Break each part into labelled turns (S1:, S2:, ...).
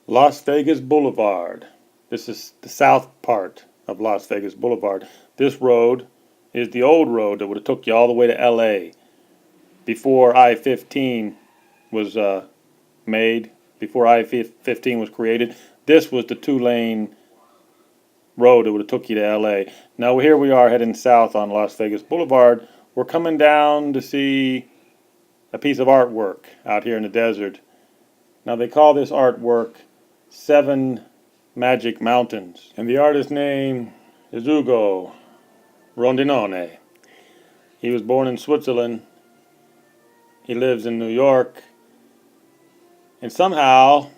S1: Las Vegas Boulevard. This is the south part of Las Vegas Boulevard. This road is the old road that would have took you all the way to LA before I-15 was made, before I-15 was created. This was the two-lane road that would have took you to LA. Now here we are heading south on Las Vegas Boulevard. We're coming down to see a piece of artwork out here in the desert. Now they call this artwork Seven Magic Mountains, and the artist's name is Ugo Rondinone. He was born in Switzerland. He lives in New York, and somehow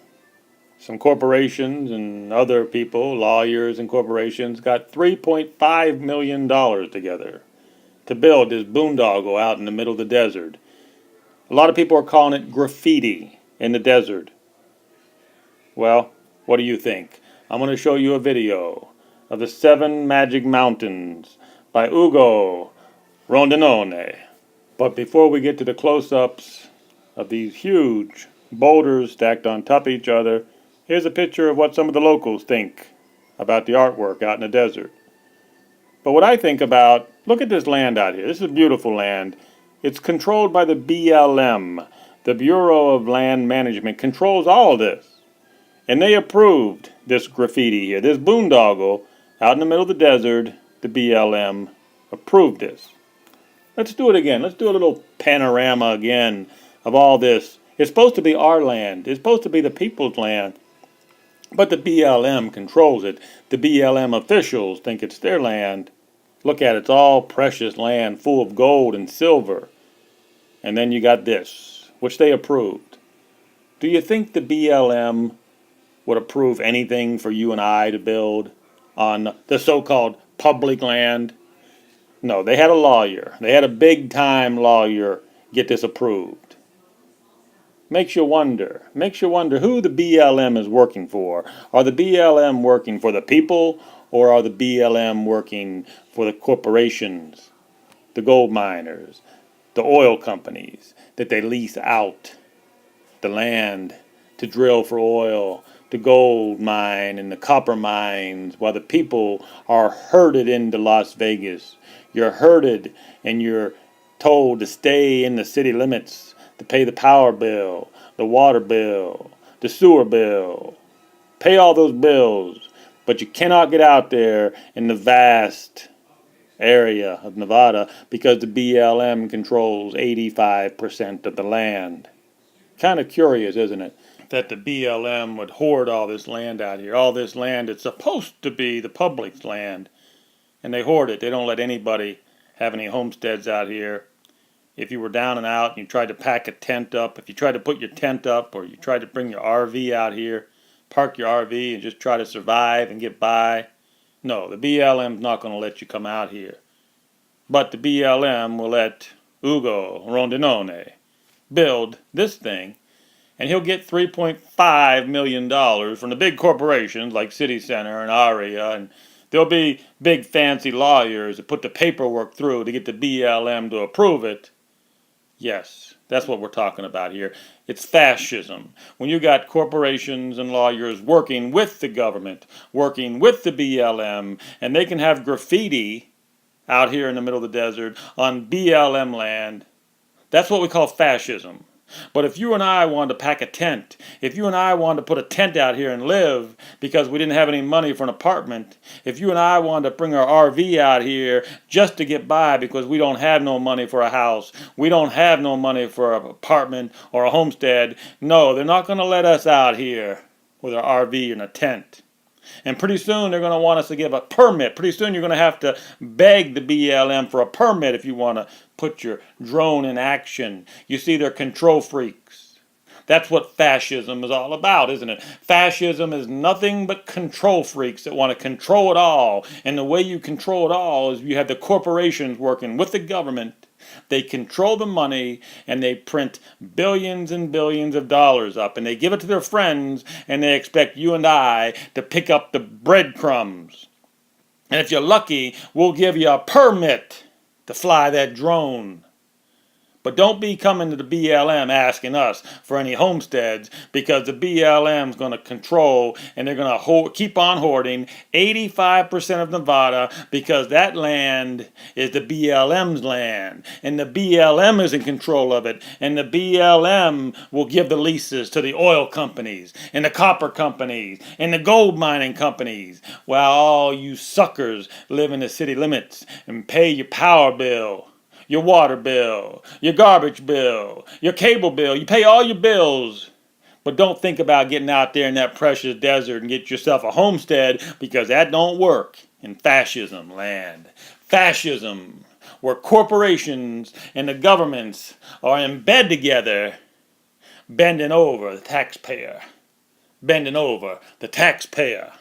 S1: some corporations and other people, lawyers and corporations, got $3.5 million together to build this boondoggle out in the middle of the desert. A lot of people are calling it graffiti in the desert. Well, what do you think? I'm going to show you a video of the Seven Magic Mountains by Ugo Rondinone. But before we get to the close-ups of these huge boulders stacked on top of each other, here's a picture of what some of the locals think about the artwork out in the desert. But what I think about, look at this land out here. This is beautiful land. It's controlled by the BLM. The Bureau of Land Management controls all this. And they approved this graffiti here, this boondoggle out in the middle of the desert. The BLM approved this. Let's do it again. Let's do a little panorama again of all this. It's supposed to be our land. It's supposed to be the people's land. But the BLM controls it. The BLM officials think it's their land. Look at it. It's all precious land full of gold and silver. And then you got this, which they approved. Do you think the BLM would approve anything for you and I to build on the so-called public land? No, they had a lawyer. They had a big-time lawyer get this approved. Makes you wonder who the BLM is working for. Are the BLM working for the people, or are the BLM working for the corporations, the gold miners, the oil companies that they lease out the land to drill for oil, the gold mine and the copper mines, while the people are herded into Las Vegas? You're herded and you're told to stay in the city limits to pay the power bill, the water bill, the sewer bill. Pay all those bills, but you cannot get out there in the vast area of Nevada because the BLM controls 85% of the land. Kind of curious, isn't it, that the BLM would hoard all this land out here. All this land that's supposed to be the public's land. And they hoard it. They don't let anybody have any homesteads out here. If you were down and out and you tried to pack a tent up, if you tried to put your tent up or you tried to bring your RV out here, park your RV and just try to survive and get by, no, the BLM's not going to let you come out here. But the BLM will let Ugo Rondinone build this thing, and he'll get $3.5 million from the big corporations like City Center and Aria, and there'll be big fancy lawyers that put the paperwork through to get the BLM to approve it. Yes, that's what we're talking about here. It's fascism. When you got corporations and lawyers working with the government, working with the BLM, and they can have graffiti out here in the middle of the desert on BLM land, that's what we call fascism. But if you and I wanted to pack a tent, if you and I wanted to put a tent out here and live because we didn't have any money for an apartment, if you and I wanted to bring our RV out here just to get by because we don't have no money for a house, we don't have no money for an apartment or a homestead, no, they're not going to let us out here with our RV and a tent. And pretty soon they're going to want us to give a permit. Pretty soon you're going to have to beg the BLM for a permit if you want to put your drone in action. You see, they're control freaks. That's what fascism is all about, isn't it? Fascism is nothing but control freaks that want to control it all. And the way you control it all is you have the corporations working with the government. They control the money and they print billions and billions of dollars up and they give it to their friends and they expect you and I to pick up the breadcrumbs. And if you're lucky, we'll give you a permit to fly that drone. But don't be coming to the BLM asking us for any homesteads, because the BLM is going to control and they're going to keep on hoarding 85% of Nevada, because that land is the BLM's land. And the BLM is in control of it. And the BLM will give the leases to the oil companies and the copper companies and the gold mining companies, while all you suckers live in the city limits and pay your power bill, your water bill, your garbage bill, your cable bill. You pay all your bills. But don't think about getting out there in that precious desert and get yourself a homestead, because that don't work in fascism land. Fascism, where corporations and the governments are in bed together, bending over the taxpayer. Bending over the taxpayer.